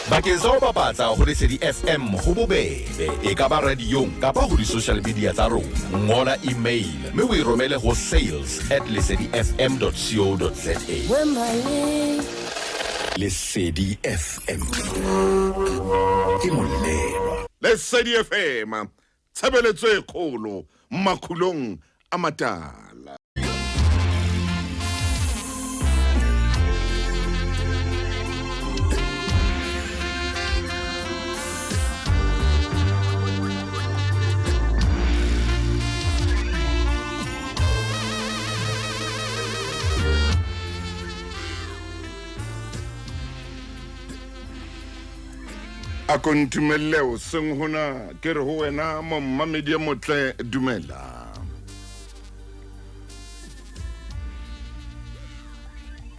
Bakeng sa ho bapatsa ho Lesedi FM ho bobebe e ka ba radiong kapa ho di-social media tsa rona. Ngola email mme o e romele ho sales@lesedifm.co.za. Lesedi FM ke molelwa. Lesedi FM tshebeletso e kgolo Makgulong A Matala. A kontumelle o seng hona ke re ho wena mommamedi ya motle dumela.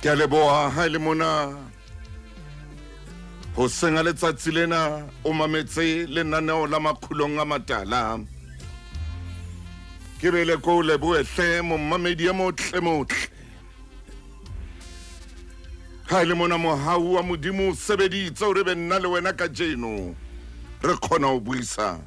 Ke a leboha ha le mona ho senga letsatsi lena o mametse lenaneo la Makgulong A Matala. Ke bele ko lebohe hle mommamedi ya motle. Ha le mona mohau wa modimo sebeditse o re be nna le wena ka jeno re khona ho buisana.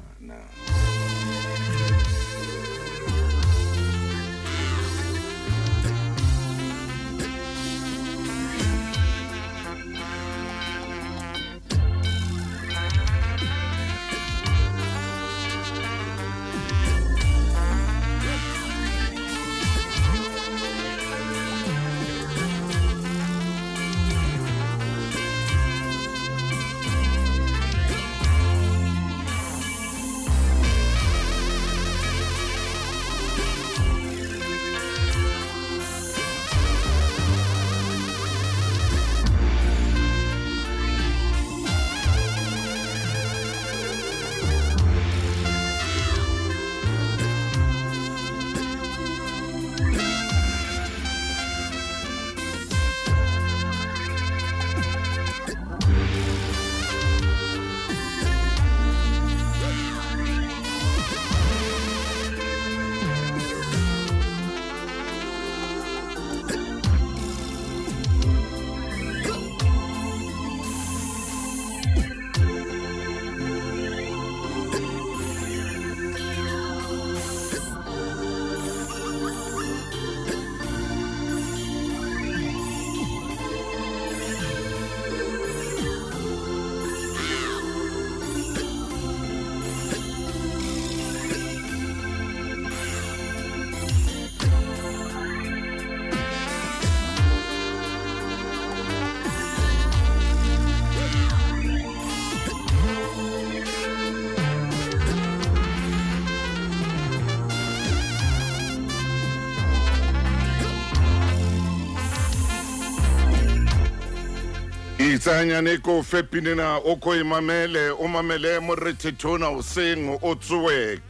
Tsanyane ko fepinena o ko imamele o mamele mo rethetona o seng o tsuwe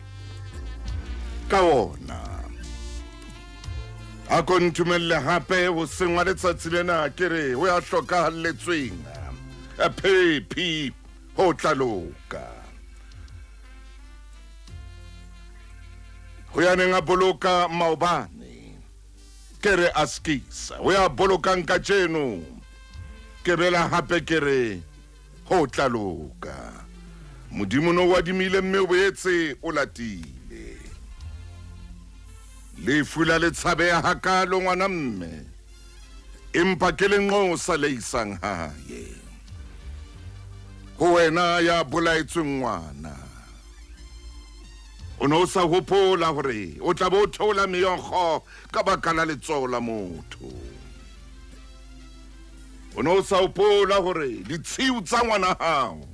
ka ona a kontumelle hape o sengwa letsatsi lena ke re o ya hlokahalletsweng a pepi ho tlaloka ho ya neng a boloka maobane ke re askisa o ya bolokang ka jeno ke bela hape ke re ho tlaloka modimo no wa dimile mme o boetse o latile le fula le tshabeha hakalo ngwana mme empa ke lenqosa le isang hae ho wena ya bolaetsweng ngwana o no sa hopola hore o tla bo thola meyonkgo ka baka la letsoho la motho. O no sa hopola hore ditshiu tsa ngwana hao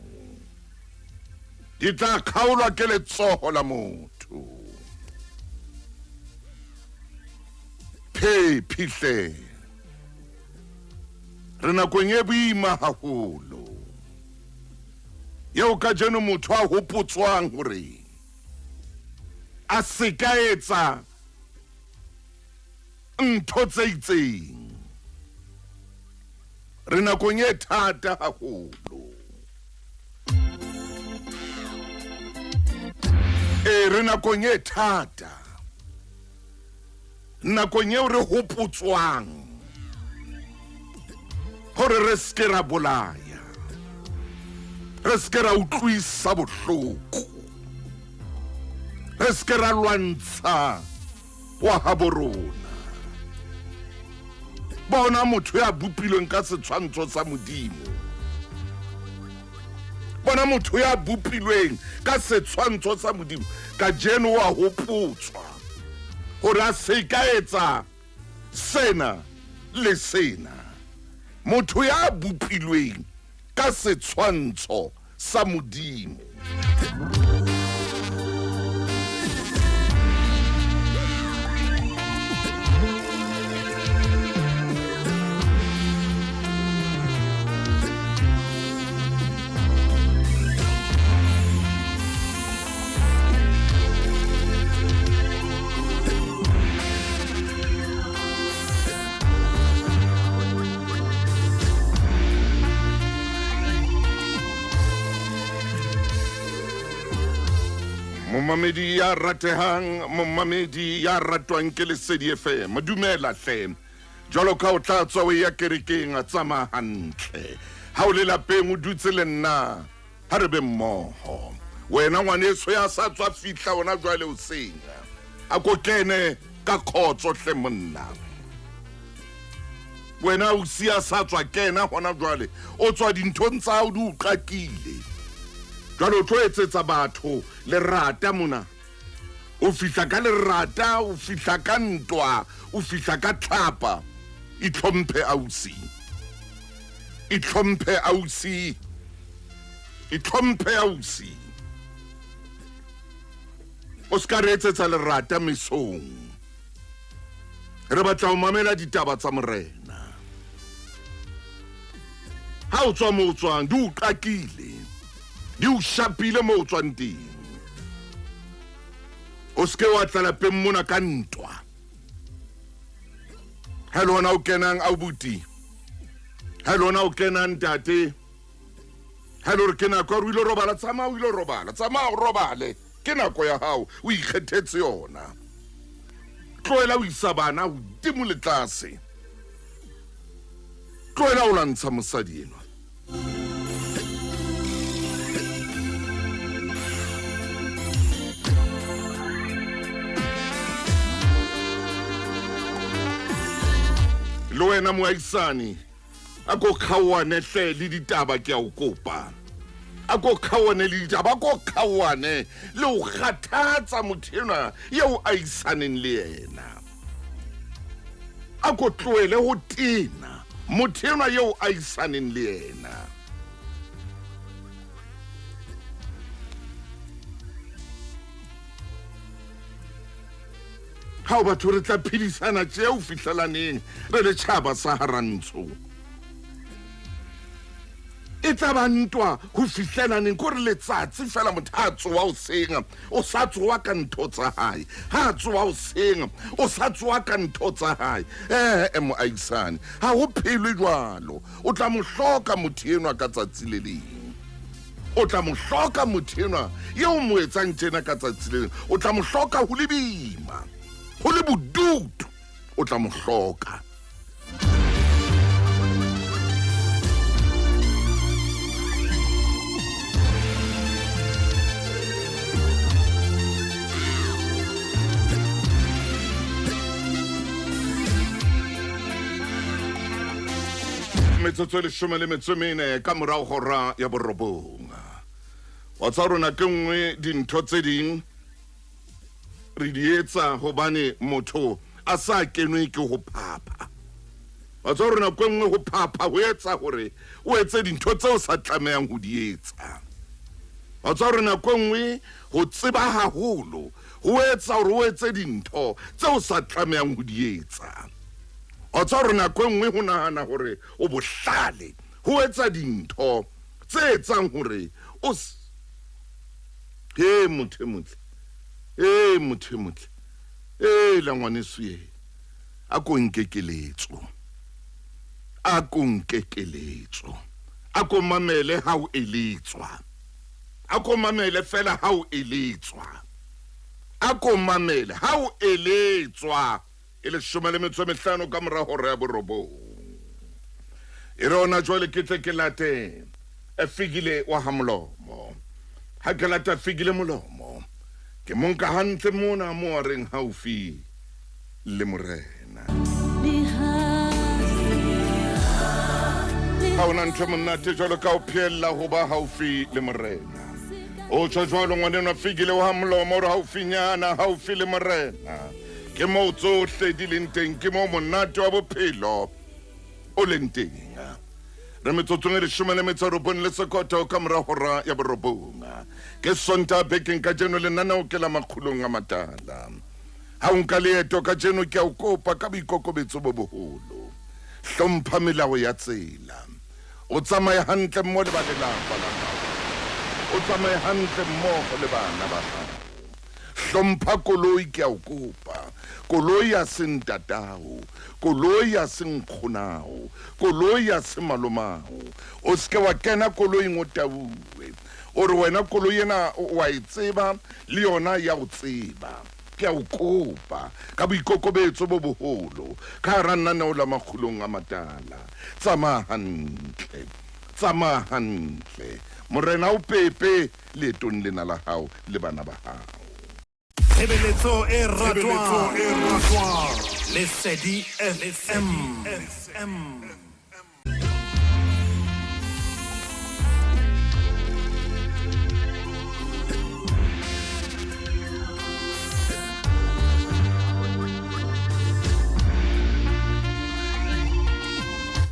di tla kgaolwa ke letsoho la motho. Phihle re nakong e boima haholo eo ka jeno motho a hopotswang hore a se ka etsa ntho tse itseng. Re nakong e thata haholo re nakong e thata nakong eo re hopotswang hore re ske ra bolaya re se ke ra utlwisa bohloko re se ke ra lwantsha wa habo rona bona motho ya bopilweng ka setshwantsho sa modimo bona motho ya bopilweng ka setshwantsho sa modimo ka jeno wa hopotswa hore a se ka etsa sena le sena motho ya bopilweng ka setshwantsho sa modimo Momamedi ya ratehang momamedi ya ratwang ke Lesedi FM dumela hle jalo ka o tla tswa o ya kerekeng a tsama hantle ha o le lapeng o dutse le nna ha re be mmoho wena ngwaneso ya sa tswa fihla ona jwale o senya a ko kene ka khotso hle monna wena o sia sa tswa kena hona jwale o tswa dinthong tsa o di uqakile jalo tlo etsetsa batho le rata mona o fihla ka le rata o fihla ka ntwa o fihla ka tlhapa itlhomphe ausi o ska re etsetsa le rata mesong re batla o mamela ditaba tsa morena ha o tswa mo tswang di uqakile di o shapile mo o tswang teng o ske wa tla lapeng mona ka ntwa hello na o kenang abuti hello na o kenang tate hello re kena kwa ruilo robala tsama o robale ke nako ya hao o ikgethetse yona tloela o isa bana o dimo le tlase tloela o lantsha mosadi enwa lo wena moaisane a ko khawane hle le ditaba ke a o kopa a ko khawane le ditaba ko khawane le o kgathatsa mothena yeo a isaneng le yena a ko tloele ho tena mothena yeo a isaneng le yena ha o batho re tla phedisana tse o fihlelaneng re le tšhaba sa harantsho e tla ba ntwa ho fihlelaneng ko re letsatsi fela motho a tsoa o senga o sa tsoa ka ntho tsa hae ha tsoa o senga o sa tsoa ka ntho tsa hae moaisane ha ho phelwe jwalo o tla mo hloka motho enwa ka tsatsi le leng o tla mo hloka motho enwa yeo mo etsang tjena ka tsatsi le leng o tla mo hloka ho le boima ho le bodutu o tla mo hloka metsotso le 14 ka morao hora ya borobong wa tsa rona ke nngwe dintho tse ding re di etsa hobane motho a sa kenwe ke ho phapha wa tsa rona ke nngwe ho phapha ho etsa hore o etse dintho tseo sa tlamehang ho di etsa wa tsa rona ke nngwe ho tseba haholo ho etsa hore o etse dintho tseo sa tlamehang ho di etsa o tsa rona ke nngwe ho nahana hore o bohlale ho etsa dintho tse etsang hore o motho la ngwaneso ye a ko nkekeletso a ko mamele ha o eletswa a ko mamele fela ha o eletswa a ko mamele ha o eletswa ele 15 ka mora hora ya borobong e rona jwale ke tle ke late e figile wa hamlomo ha ke lata figile molomo ke monka hantle mona mo reng haufi le morena ha ona ntho monate jalo ka o phiella ho ba haufi le morena o jwalo ngwanena figile wa hamlomo re haufinyana haufi le morena ke mo tsohle di leng teng ke mo monate wa bophelo o leng teng re metsotsong e 19 le sekotho ka mora hora ya borobonga ke sonta bekeng ka jeno le nana o ke la Makgulong A Matala ha o nka leeto ka jeno ke a o kopa ka boikokobetso bo boholo hlompha melao ya tsela o tsamaye hantle mo le ba lelapa la hao o tsamaye hantle mmogo le bana ba hao hlompha koloi ke a o kopa koloi ya sentatao koloi ya senkgonao koloi ya semalomao o seke wa kena koloi ngotauwe o re wena koloi ena wa e tseba le yona ya o tseba ke a o kopa ka boikokobetso bo boholo ka rananeo la Makgulong A Matala tsamaya hantle morena o pepe leetong lena la hao le bana ba hao Tshebeletso e ratwang Lesedi FM.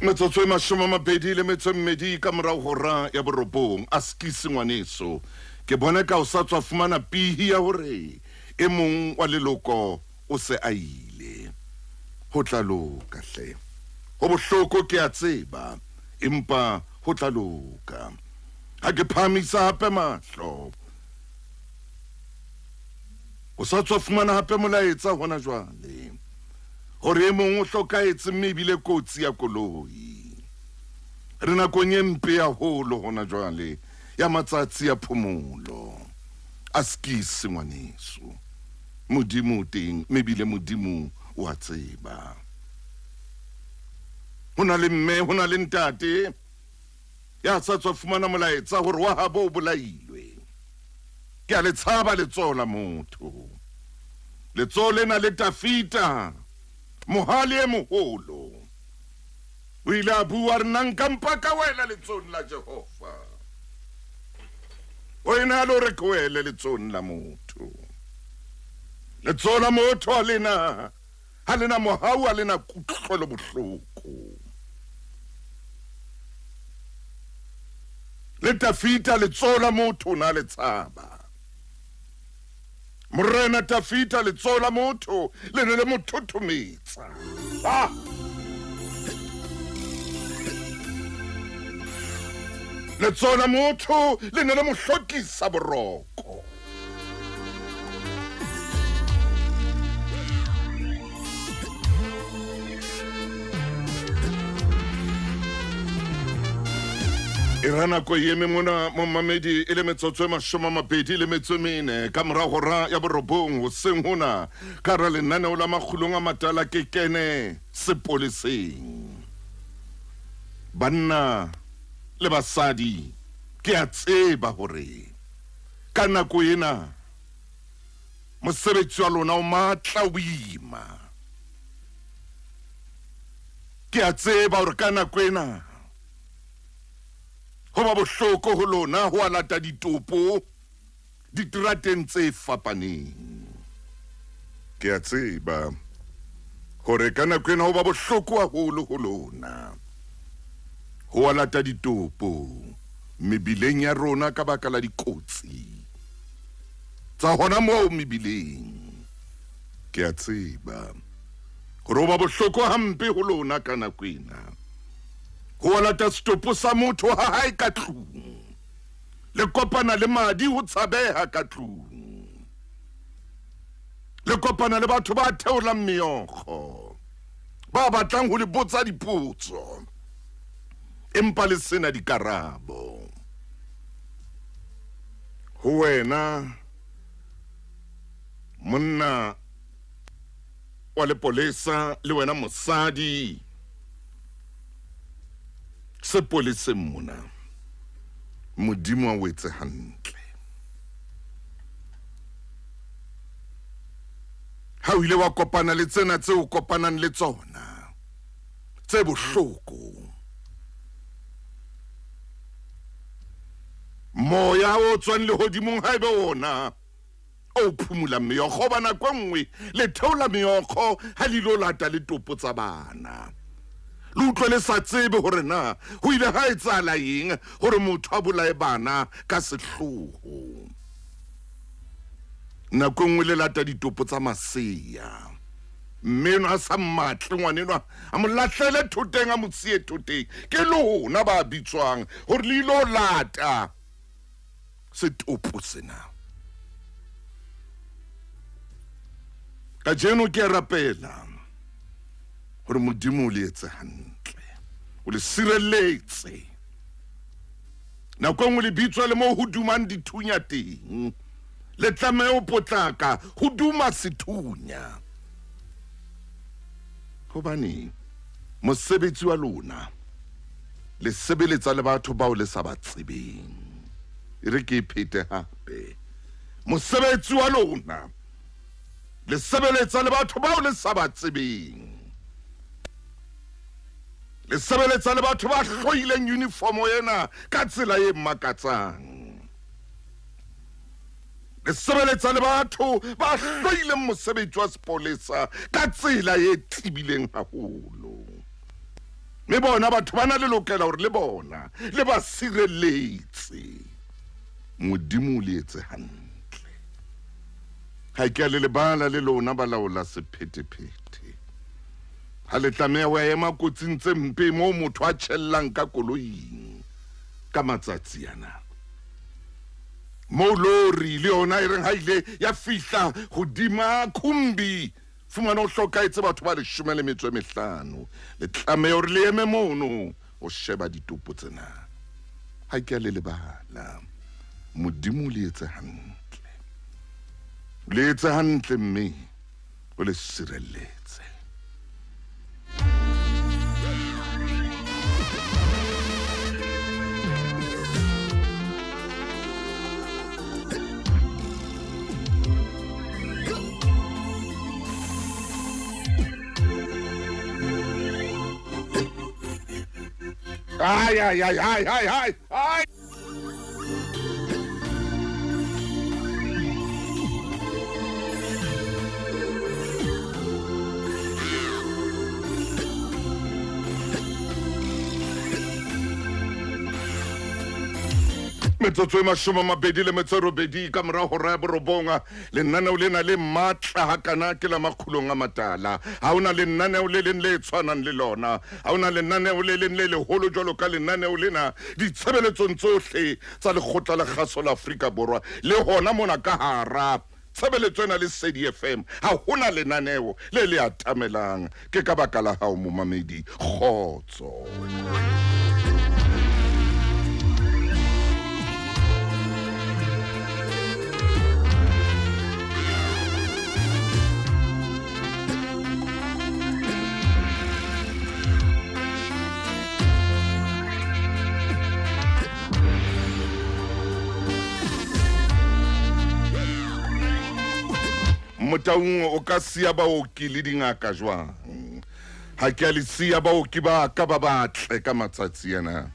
metsotso e 22 ka morao hora ya borobong a skisi ngwaneso ke bona ka o sa tswa fumana pihi ya hore e mong wa leloko o se a ile ho tla loka hle ho bohloko ke a tseba empa ho tla loka ha ke phamisa hape mahlo o sa tswa fumana hape molaetsa hona jwale hore e mong o hlokaetse mme ebile kotsi ya koloi re nakong e mpe ya holo hona jwale ya matsatsi ya phomolo a skisi ngwaneso modimo teng mebile modimo wa tseba hona le mme hona le ntate ya sa tswa fumana molaetsa hore wa habo o bolailwe ke a le tshaba letsola motho letsole na le tafita mohali e moholo o ile a bua re nanka mpaka wela letsong la Jehova o ena lo re kwele letsong la motho letsola motho ha lena mohau ha lena kutlwelo bohloko le tafita letsola motho na le tshaba morena tafita letsola motho le ne le mothothometsa letsola motho le ne le mohlokisa boroko Irana ko yeme mona momamedi ile metsotso e 24 ka mora hora ya borobong ho seng hona ka ra lenaneo la Makgulong A Matala ke kene sepoleseng banna le basadi ke a tseba hore ka nako ena mosebetsi wa lona o matla boima ke a tseba hore ka nako ena ho ba bohloko ho lona ho alata ditopo diterateng tse fapaneng ke a tseba hore ka nako ena ho ba bohloko haholo ho lona ho alata ditopo mebileng ya rona ka baka la dikotsi tsa hona moo mebileng ke a tseba hore ho ba bohloko hampe ho lona ka nako ena ho lata stopo sa motho ha hae ka tlung le kopana le madi ho tshabeha ka tlung le kopana le batho ba theolang meokgo ba batlang ho le botsa dipotso empa le sena dikarabo ho wena monna wa lepolesa le wena mosadi sepoleseng mona modimo a wetse hantle ha o ile wa kopana le tsena tse o kopanang le tsona tse bohloko moya o tswang le hodimong ha ebe ona o phumula meokgo bana kwa nngwe le theola meokgo ha le lo lata le topo tsa bana le utlwe le sa tsebe hore na ho ile ha etsala eng hore motho a bolae bana ka sehloho nako nngwe le lata ditopo tsa maseya mmeno a sa mmatle ngwanenwa a mo latlhele thoteng a mo tsie thoteng ke lona ba bitswang hore le ilo lata setopo sena ka jeno ke rapela hore modimo le etse hantle o le sireletse nako nngwe le bitswa le mo ho dumang dithunya teng le tlame o potlaka ho duma sethunya hobane mosebetsi wa lona le sebeletsa le batho bao le sa ba tsebeng re ke phete hape mosebetsi wa lona le sebeletsa le batho bao le sa ba tsebeng le sebeletsa le batho ba hloileng uniformo yena ka tsela e makatsang le sebeletsa le batho ba hloileng mosebetsi wa sepolesa ka tsela e tibileng haholo mme bona batho ba na le lokela hore le bona le ba sireletse modimo le etse hantle ha ke le bala le lona ba laola sephetephete ha le tlameha wa ema kotsing tse mpe mo motho a tšhellang ka koloing ka matsatsi yana mo lori le yona e reng ha ile ya fihla hodima khumbi fumana o hlokaetse batho ba 15 le tlameha hore le eme mono o sheba ditopo tsena ha ke le bala modimo le etse hantle mme o le sireletse ai metsotso e 20 ka mora hora ya borobonga lenaneo lena le matla hakana ke la Makgulong A Matala ha ona lenaneo le leng le tshwanang le lona ha ona lenaneo le leng le leholo jwalo ka lenaneo lena ditshebeletsong tsohle tsa lekgotla la kgaso la Afrika Borwa le hona mona ka hara tshebeletso ena le Sedi FM ha hona lenaneo le le atamelang ke ka baka la hao momamedi kgotso motaung o ka sia baoki le dingaka jwang ha ke a le sia baoki ba ka ba batle ka matsatsi yana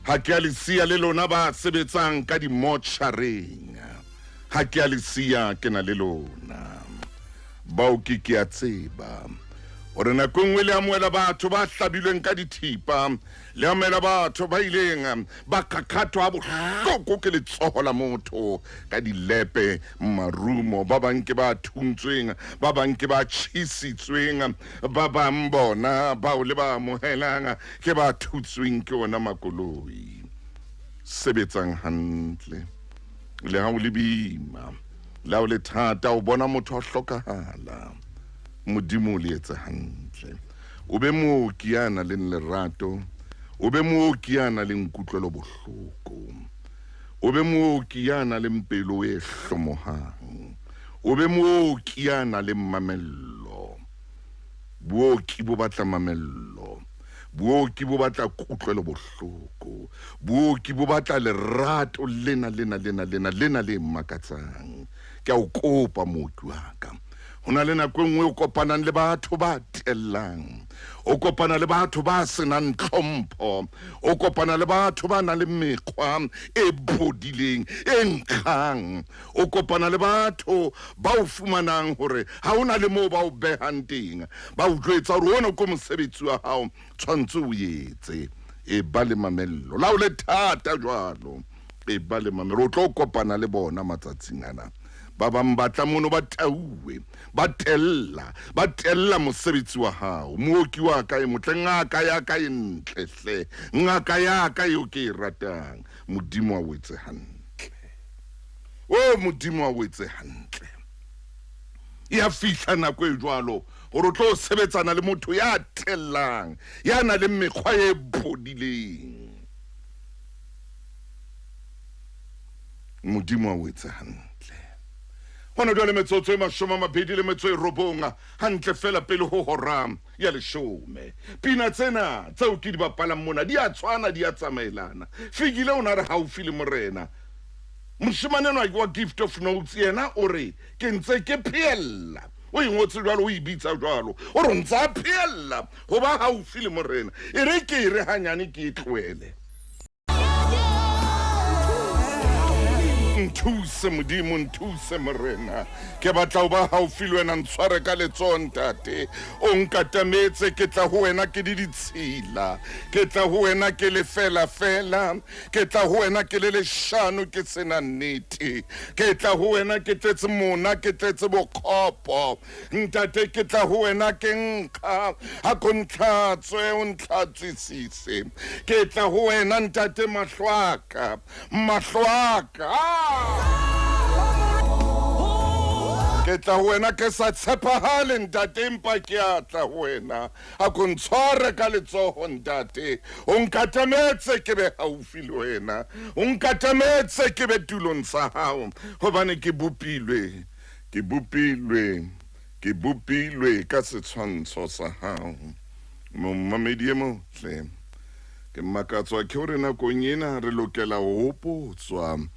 ha ke a le sia le lona ba sebetsang ka dimotšhareng ha ke a le sia ke na le lona baoki ke a tseba ore nako nngwe le amoela batho ba hlabilweng ka dithipa le amoela batho ba ileng ba kakhathwa bohloko ke letsoho la motho ka dilepe marumo ba bang ke ba thuntsweng ba bang ke ba tjhisitsweng ba bang bona ba o le ba mohelang ke ba thutsweng ke ona makoloi sebetsang hantle le ha o le bima la o le thata o bona motho a hlokahala modimo le etse hantle o be mooki ya nang le lerato o be mooki ya nang le nkutlwelo bohloko o be mooki ya nang le pelo e hlomohang o be mooki ya nang le mamello booki bo batla mamello Booki bo batla kutlwelo bohloko. Booki bo batla lerato lena le makatsang. Ke a o kopa mooki wa ka. Hona le nako nngwe o kopanang le batho ba tellang. O kopana le batho ba senang tlhompho. O kopana le batho ba nang le mekgwa e bodileng, e nkgang. O kopana le batho ba o fumanang hore ha ona le moo ba o behang teng. Ba o jwetsa hore ona ko mosebetsi wa hao tshwantse o etse. E ba le mamello. La o le thata jwalo. E ba le mamello. O tlo kopana le bona matsatsing ana. Ba bang batla mono ba tauwe, ba tella mosebetsi wa hao. Mooki wa ka e motle, ngaka ya ka e ntlehle, ngaka ya ka eo ke e ratang. Modimo a wetse hantle. O Modimo a wetse hantle. Ya fihla nako e jwalo hore o tlo sebetsana le motho ya tellang, ya na le mekgwa e bodileng. Modimo a wetse hantle. Hona jwale metsotso e 29 hantle fela pele ho hora ya 10. Pina tsena tseo ke di bapalang mona di a tshwana, di a tsamaelana. Figile o na re haufi le morena. Moshimane wa gift of notes yena o re ke ntse ke phiella. O ingotse jwalo o ibitsa jwalo. O re ntse phiella ho ba haufi le morena. E re ke re hanyane ke itlwele. Nthuse Modimo, nthuse morena. Ke batla ho ba haufi le wena, ntshware ka letsoho ntate. O nkatametse ke tla ho wena ke di ditshila. Ke tla ho wena ke le fela. Ke tla ho wena ke le leshano ke sena nnete. Ke tla ho wena ke tletse mona, ke tletse bokgopo. Ntate ke tla ho wena ke nkga. Ha ko ntlhatswe o ntlhatswisise. Ke tla ho wena ntate mahlwaka. Ke tla ho wena ke sa tshepahale ntate, empa ke a tla ho wena. A ko ntshware ka letsoho ntate. O nkatametse ke be haufi le wena. O nkatametse ke be tulong sa hao. Hobane ke bopilwe ka setshwantsho sa hao. Momamedi e motle. Ke makatswa ke hore nakong ena re lokela ho hopotswa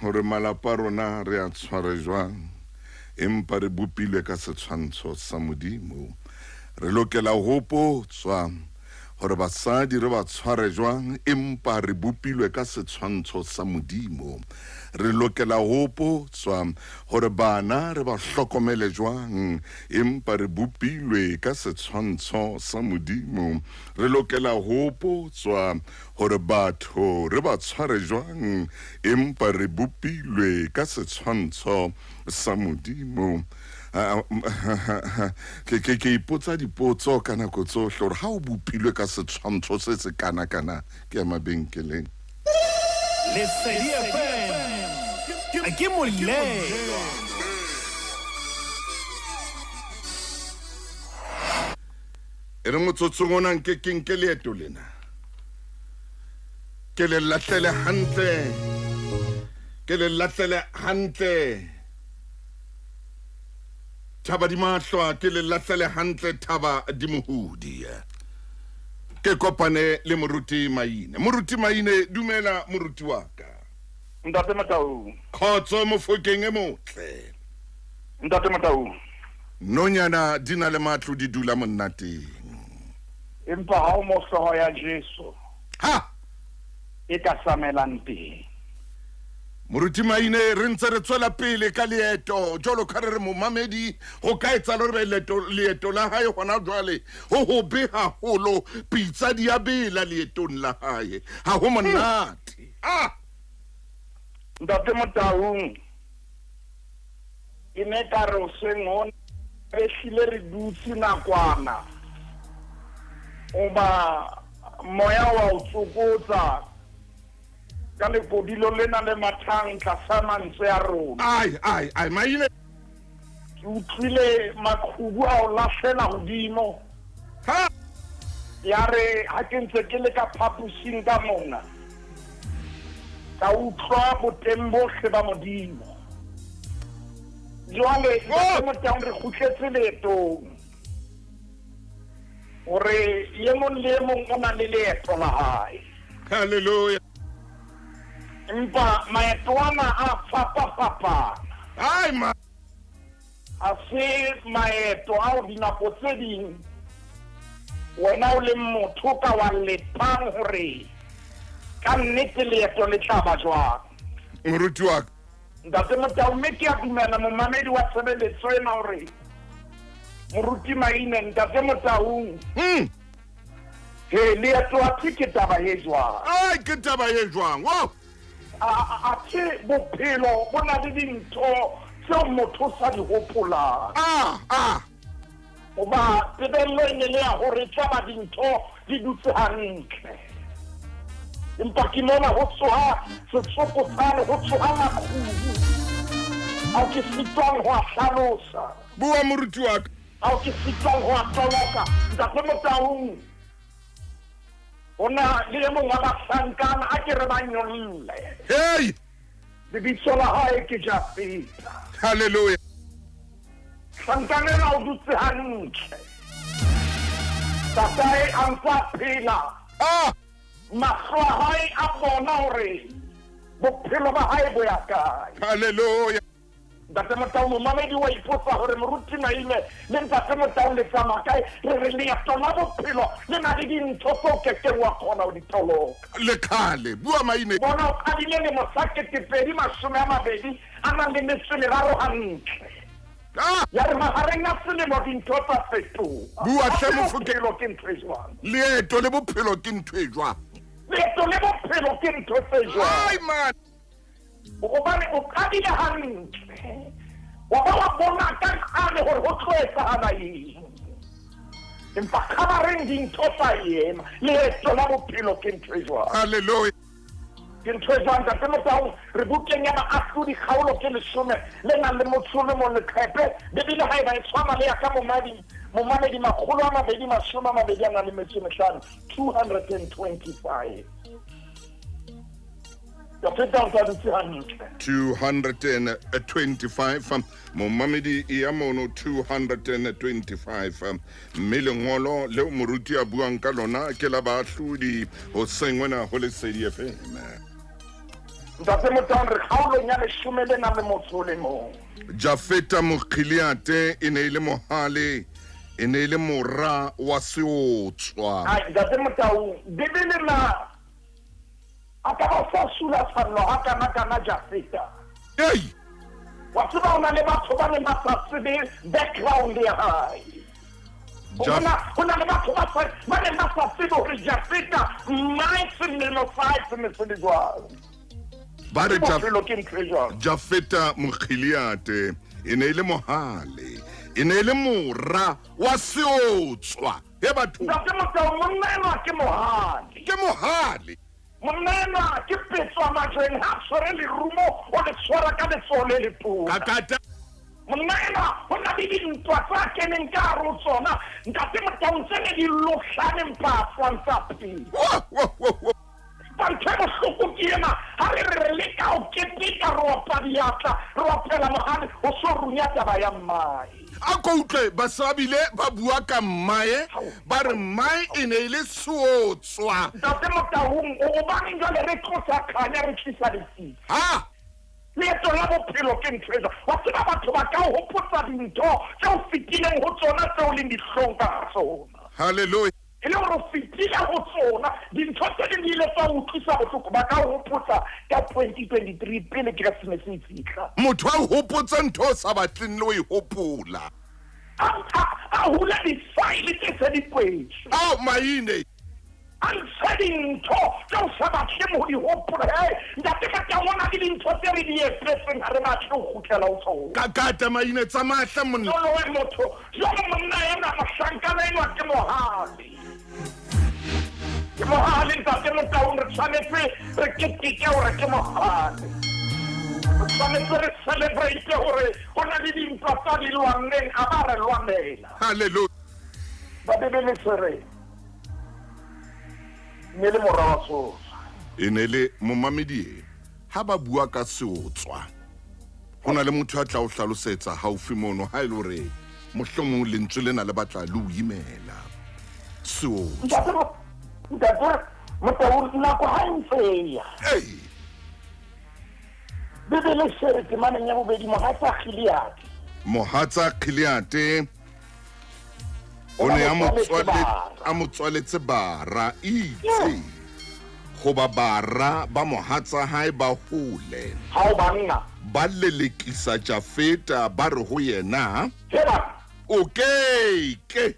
hore malapa rona re a tshware jwang, empa re bopilwe ka setshwantsho sa Modimo. Re lokela ho hopotswa hore basadi re ba tshware jwang, empa re bopilwe ka setshwantsho sa Modimo. Re lokela ho hopotswa hore bana re ba hlokomele jwang, empa re bopilwe ka setshwantsho sa Modimo. Re lokela ho hopotswa hore batho re ba tshware jwang, empa re bopilwe ka setshwantsho sa Modimo. Ke ipotsa dipotso ka nako tsohle hore ha o bopilwe ka setshwantsho se se kana ke a mabenkeleng. Lesedi FM ke molelo. E re motsotsong ona nke leeto lena. Ke le lahlele hantle. Thaba di mahlwa ke le lahlele hantle, Thaba di mohudi. Ke kopane le Moruti Maine. Moruti Maine, dumela moruti wa ka. Ntate Matau. Khotso Mofokeng e motle. Ntate Matau. Nonyana di na le matlo di dula monateng. Empa ha o mo hloho ya Jesu. Ha! E ka samelang teng. Moruti Maine re ntse re tswela pele ka leeto jolo ka re momamedi go ka etsa le re leeto la hae gona jwale ho be haholo pitsa di a bela leetong la hae ha ho monate. Ntate Matau. Ine ka re o sengone re hlile re dutse nakwana. Oba moya wa o tsokotsa ka le kodilo lena le mathang tlasa mantswe ya rona. Ai Maine Ke utlwile maqhubu a o lahlela hodimo. ha Ya re ha ke ntse ke le ka phapusing ka mona, ka utlwa boteng bohle ba Modimo. Jwale Ntate Matau re kgutletse leetong. ore ye mong le mong o na le leeto la hae. Hallelujah. Empa maeto ana a fapafapana. Ai ma. A se maeto ao dinako tse ding wena o le motho ka wa lepang hore ka nnete leeto le tla ba jwang. Moruti wa ka. Ntate Motau mme ke a dumela momamedi wa tshebeletso ena hore moruti Maine ntate Motau leeto a ke taba e jwang. Ai ke taba e jwang. Wow. A ke bophelo bo na le dintho tseo motho sa di hopolang. Oba tebello e ne le ya hore tsa ba dintho di dutse hantle. Empa ke mona ho tsoha setsokotsane ho tsoha makgubu ao ke sitwang ho a hlalosa. Bua moruti wa ka. Ao ke sitwang ho a toloka. Ntate Motaung ona le mong wa bahlankana a ke re ba nyolle. Hey. Lebitso la hae ke Jafeta. Hallelujah. Hlankana o dutse hantle. Tatae a ntse phela. Mahlo a hae a bona hore bophelo ba hae bo ya kae. Hallelujah. Ntate Motau momamedi wa ipotsa hore moruti Maile le ntate Motau le tsamaya kae re re leeto la bophelo le na le dintho tseo kekeng wa kgona ho di toloka. Le khale bua Maine. Bona o qadile lemo sa 2020 a nang le metso e meraro hantle. Ya re mahareng a selemo dintho tsa fetoha. Bua hle Bophelo ke ntho e jwang. Leeto le bophelo ke ntho e jwang. Leeto le bophelo ke ntho tse jwang. Ai man. Hobane o qadile hantle wa ba wa bona ka gane hore ho tlo etsahala eng. Empa khabareng dintho tsa yena leeto la bophelo ke ntho e jwang. Hallelujah. Ke ntho e jwang ntate Motau re bukeng ya baahlodi kgaolo ke 10 le nang le motsholo mo leqhepe bebile ha eba e tshwana le ya ka momamedi Makgulong A Matala 225. 225 momamedi ya mono 225 mme lengolo le moruti a buang ka lona ke la baahlodi ho sengwena ho Lesedi FM. Ntate Motau re kgaolong ya 10 le nang le motsholo mo. Jafeta Mokhiliate e ne ile mohale e ne ile mora wa seotswa. Ai ntate Motau bebele na akaba sa sula tsanno kana Jafeta. Hey. Wa tseba ona le batho ba ne ba sa tsebe background ya hae. Ona le batho ba ne ba sa tsebe hore Jafeta mai selemo 5 me se di jwang. Ba re bophelo ke ntho e jwang. Jafeta Mokhiliate e ne ile mohale e ne ile mora wa seotswa. He batho Ntate Motau monna ke mohale. ke mohale. Monna ke petswa majweng ha tshwere le rumo o le tshwara ka letsole le pula. Kakata Monna ho na le dintwa tsa keneng ka hare ho tsona. Ntate Motau ntse ne di lohlane mpatla ntsa pele. Banthe bohloko ke ena ha re leka ho keteka re opa diatla re opela mohale ho so runya taba ya mmae. a ko utlwe basabile ba bua ka mmae ba re mmae e ne ile seotswa. Ntate Motaung o ba ngale re tlosa khanya re tlisa ditsi. Leeto la bophelo ke ntho e jwang. Wa tseba batho ba ka hopotsa dintho tseo fitileng ho tsona tseo le dihlong ka tsona. Hallelujah. E le hore fitile ho tsona dintho tse di ile tsa utlwisa bohloko ba ka hopotsa ka 2023 pele Keresemese e fihla. Motho a hopotsa ntho sa batleng le o e hopola. A hula di-file tse se di kwetse. Maine Ansa dintho tseo sa batleng ho di hopola. Ntate ka mona ke dintho tse re di etsetseng ha re batle ho kgutlela ho tsona. Kakata Maine tsa mahla monna. Jolo we motho jolo monna ena mahlankana ena ke mohale. Ke mohale ntate Motaung re tshwanetse re keteke hore ke mohale. Re tshwanetse re celebrate hore ho na le dintho tsa di lwanneng a ba re lwanela. Hallelujah. Ba bebele tsere ne le morao so E ne le momamedi ha ba bua ka seotswa. Ho na le motho a tla o hlalosetsa haufi mono ha ile hore mohlomong lentswe lena le batla le o imela. So. Ntate Motaung nako ha ntse ya. Hey. Bebele sere ke maneng ya bobedi mohatsa Khiliate. Mohatsa Khiliate. O ne a motswaletse bara itse. Go ba bara ba mohatsa hae ba hole. Ha o banna. Ba lelekisa Jafeta ba re ho yena. Heba. Okay, ke.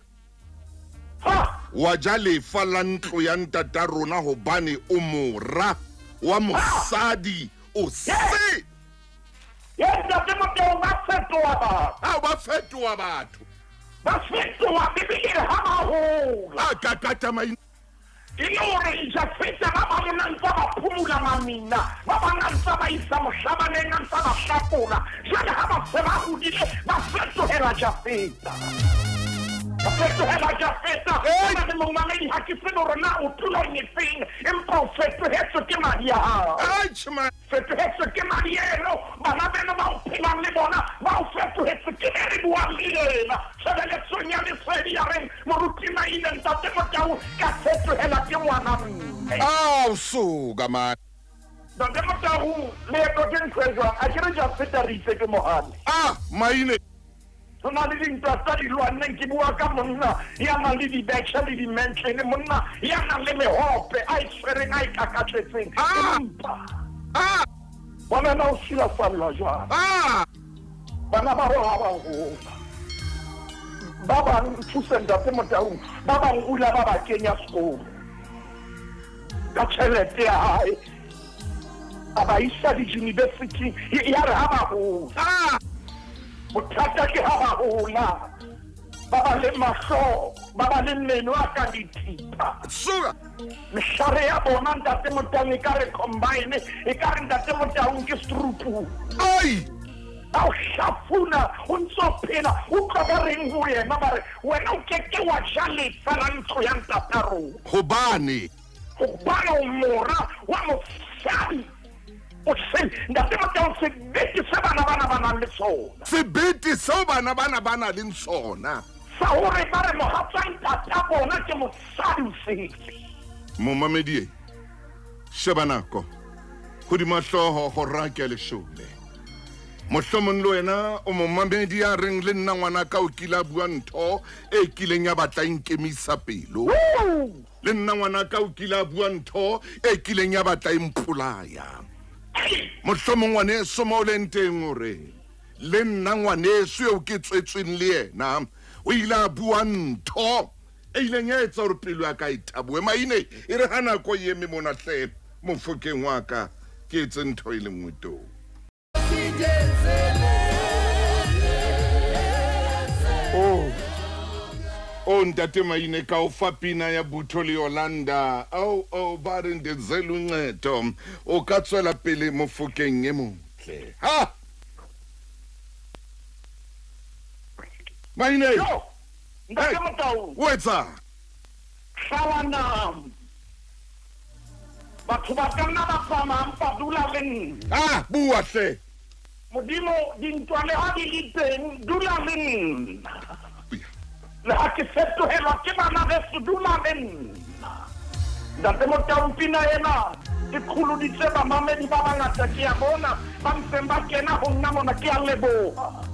Ha. Wa jale fala ntlo ya ntata rona hobane o mora wa mosadi o se. Ntate Motaung ba fetoha batho. Ba fetoha batho. Ba fetoha bibele ha ba hola. Ka tamaina. Ilore Jafeta ba ba mona ntse ba phumula mamina. Ba ba ntse ba isa mohlabaneng ntse ba hlapula. Jwale ha ba se ba hodile ba fetohela Jafeta. Fetohela Jafeta. Ba le mongmamedi ha ke se rona o tula nyefeng empa o fetohetswe ke madi ya hao. Fetohetswe ke madi eno bana bena ba o phelang le bona ba o fetohetswe ke re buang le yena. Tshebeletsong ya lesedi ya reng moruti maine Ntate Motaung ka fetohela ke ngwana mme. Suka man. Ntate Motaung leeto ke ntho e jwang a ke re Jafeta re itse ke mohale. Maine. Sona le dintwa tsa dilwaneng ke bua ka monna ya nang le dibetšha le dimentlene monna ya nang le mehope a itshwereng a ikakatletseng empa bona na o silafallwa jwang bana ba ho ha ba hola ba bang thuse Ntate Motaung ba bang ula ba ba kenya sekolo ka tjhelete ya hae a ba isa di-university ya re ha ba hola bothata ke ha ba hola ba ba le mahlo ba ba le meno a ka dithipa Suka. meshare ya bona Ntate Motaung e ka re combine e ka re Ntate Motaung ke strupu a o hlafuna o ntso phela o tloga reng ho yena ba re wena o keke wa ja lefa la ntlo ya ntataro Hobane o mora wa mosadi o se Ntate Motaung se beti se bana le sona sebete seo bana le sona sa hore ba re mohatsa ntata bona ke mosadi o setse momamedi sheba nako hodima hloho ho raka leshole mohlomong le wena o momamedi ya reng le nna ngwana ka o kila bua ntho e kileng ya batla inkemisa pelo le nna ngwana ka o kila bua ntho e kileng ya batla impolaya mohlomong ngwane soma o leng teng hore le nna ngwaneso eo ke tswetsweng le yena o ile a bua ntho e ileng ya etsa hore pelo ya ka e thaboe maine e re ha nako e eme mona hle mofokeng wa ka ke etse ntho e le nngwe too Ntate maine ka o fa pina ya Butho le Yolanda ba re ndenzela uncedo o ka tswela pele mofokeng e motle ha maine Ntate Motaung wetsa hlawanam batho ba ka nna ba tsamayang ba dula le nna bua hle modimo dintwa le ha di le teng dula le nna le ha ke fetohelwa ke bana beso dula le nna Ntate Motaung pina ena ke kgoloditse bamamedi ba bangata ke ya bona ba ntseng ba kena ho nna mona ke a leboha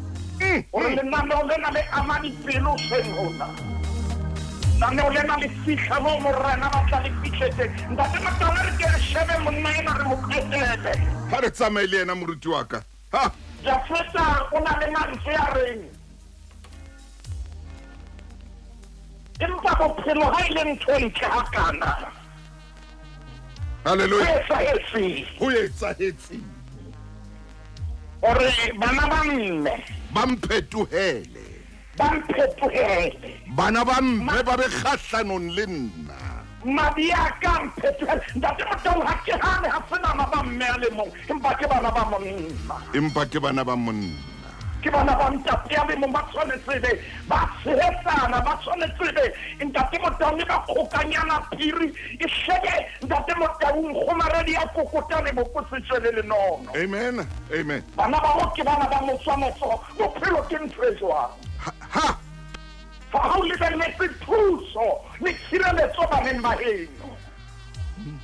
hore lenaneo lena le ama dipelo seng hona lenaneo lena le fihla mo morena ba tla le fihletse Ntate Motaung re ke re shebe monna ena re mo phetele ha re tsamaye le yena moruti wa ka Jafeta o na le mantswe ya reng empa bophelo ha ile ntho e ntle hakana Hallelujah ho etsahetse ore bana ba mme ba mphethohele bana ba mme ba be kgahlanong le nna madi ya ka mphethohele Ntate Motaung ha ke hane ha se bana ba mme a le mong empa ke bana ba monna ke bana ba ntate ya le mong ba tshwanetse ba tshehetsana ba tshwanetse Ntate Motaung ba khokanyana phiri e shebe Ntate Motaung kgomaredi ya kokota le bokotsitswe le nono amen bana ba ho ke bana ba motswametso bophelo ke ntho e jwang ha o lebelletse thuso le tshireletso baneng ba heno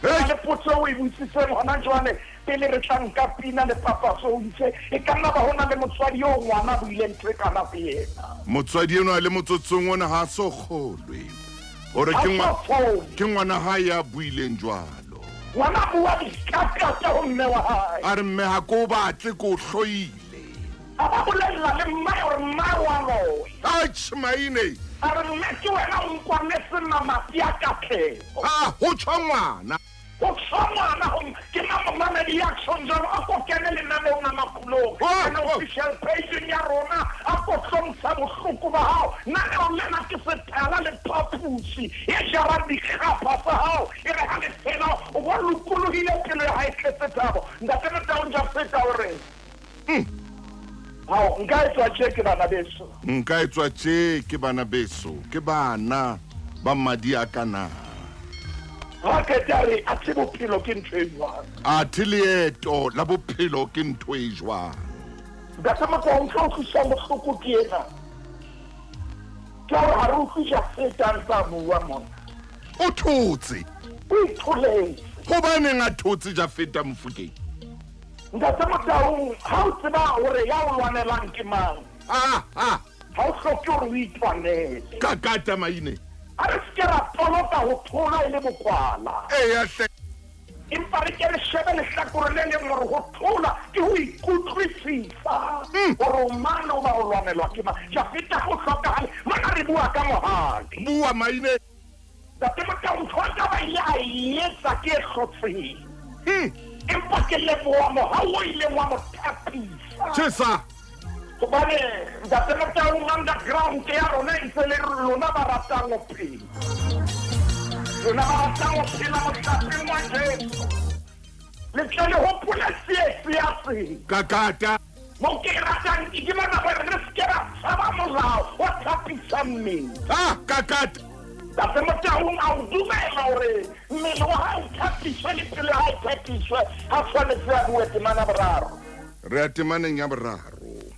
le potso o e botsitseng hona jwale pele re tlanka pina le papaso o itse e ka nna ba hona le motswadi yo ngwana bo ile ntwe kana pena motswadi eno le motsotsong ona ha so kgolwe ore ke ngwana ha ya buileng jwalo ngwana bua dikakata ho mme wa hae a re mme ha ko batle ko hloile a ba bolella le mmae hore mmae wa loe ach maine a re mme ke wena o nkwanetse mamati a katlego ho tshwa ngwana o tshwana ke mamamedi ya tshonjalo a ko kene lenaneong la Makgulong an official page ya rona a ko tlontsha bohloko ba hao naneo lena ke sethala le phapusi e jara dikgapa tsa hao e re ha le fela o bo lokolohile pelo ya hae tletse tabo ntate Motau nja feta hore hao nka etswa tje ke bana beso ke bana ba madi a kana Haketare a tse bophelo ke ntho e jwang a leeto la bophelo ke ntho e jwang ntate Motau nka utlwisa bohloko ke ena ke hore ha re utlwisa feta ntsa bua mona o thotse o itholetse hobaneng a thotse ja feta Mofokeng ntate Motau ha o tseba hore ya o lwanelang ke mang ha o hloke hore o itwanele kakata maine a re se ra polota ho thola ile bokwala ya hle empa re ke re shebe lehlakore le leng hore ho thola ke ho ikutlwisisa hore o mang o ba o lwanelwa ke mang ja feta go hlokahale mana re bua ka mohadi bua maine ntate Motau ntho ka ba ile a etsa ke hlotseng empa ke leboha moha o ile wa mo thapisa tshesa hobane ntate Motau underground ya rona ntse le lona ba ratang ho phela lona ba ratang ho phela mohlapeng wa Jesu le tle le hopola se kakata mo ke ratang ke bona hore re se ra tshaba molao o thapisa mmele kakata ntate Motau a o dumela hore mmele wa hao thapiswe le pelo ya hae thapiswe ha tshwanetse a bue temana boraro re a temaneng ya boraro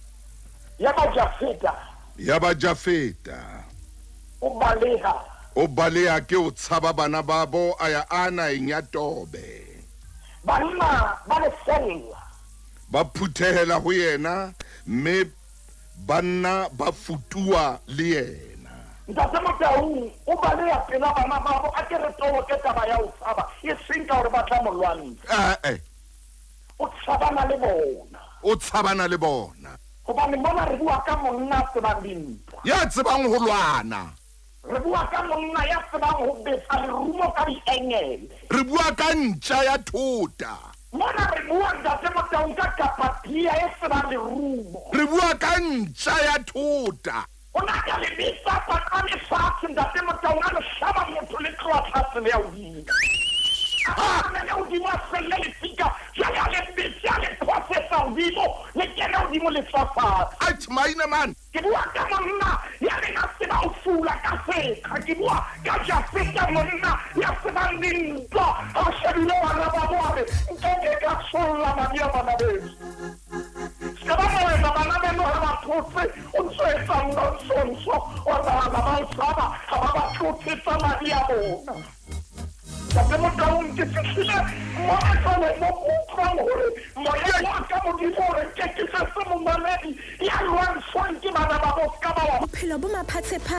ya ba Jafeta o baleha ke o tshaba bana babo a ya ana ya tobe banna ba le fella ba phuthehela ho yena mme banna ba futua le yena ntate Motau o baleha pela bana babo a ke re tobo ke taba ya o tshaba e seng ka hore ba tla molwantsha o tshabana le bona hobane mona re bua ka monna tsebang dintwa ya tsebang ho lwana re bua ka monna ya tsebang ho betsa lerumo ka diengele re bua ka ntja ya thota mona re bua ntate Motau ka kapatia e tsebang lerumo re bua ka ntja ya thota o na ka lebitsa ka lefatshe ntate Motau a le hlaba motho le tloa tlase le ya hodimo le hodimo a selle le fika jale a le bitse a le tshwasetsa hodimo le kene hodimo le tshwafatsa ach maine man ke bua ka monna ya le ka seba o fula ka sekga ke bua ka Jafeta monna ya sebang dintwa a shebile bana ba bone nkeke ka solla madi a bana beso ska ba moena bana beno ha ba thotse o ntso etsang nonsonso o bana ba tshaba ha ba ba thotse tsa madi a bona ntate Motau ke fihlile mo a tsone mo utlwang hore moya wa ka modimo hore ke se momamedi ya lwantshwang ke bana ba bo ska ba bophelo bo maphatsepha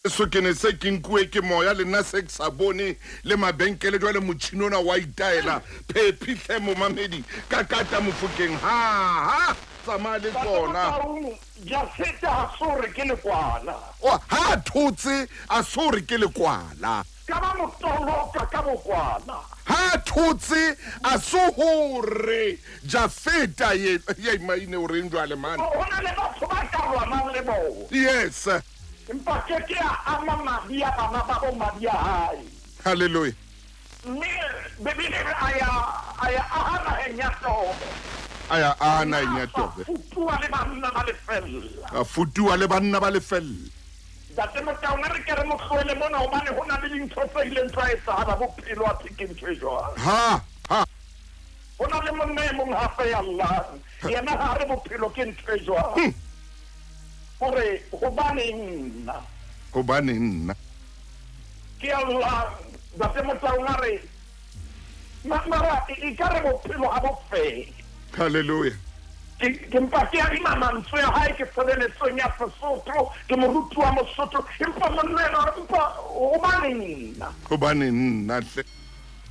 so ke ne se ke nkuwe ke moya le nna se ke sa bone le mabenkele jwale motšhinona wa itaela phephihle momamedi kakata Mofokeng ha tsamaya le tsona Jafeta ha sore ke lekwala ha thotse a sore ke lekwala ka ba motoloka ka bokwala ha thotse a so hore Jafeta ye maine o reng jwale man hona le batho ba ka lwanang le bona yes empa ke a ama madi a bana ba bo madi a hae hallelujah mme bebile aya ahana henyatobe aya ana nyatobe futua le banna ba le fella a futua le banna ba le fella ntate Motau re ke re mo hlwele mona hobane ho na le dintho tse ileng tsa etsahala bophelo a thekeng tse jwang ho na le monna e mong hape ya Allah yena ha re bophelo ke ntho e jwang hore hobane nna Hobane nna. Ke Allah ntate Motaung a re mara e ka re bophelo ha bo fe. Hallelujah. Ke mpa ke a mantswe ya hae ke sebeletsong ya Sesotho ke moruti wa Mosotho empa monela empa hobane nna hle.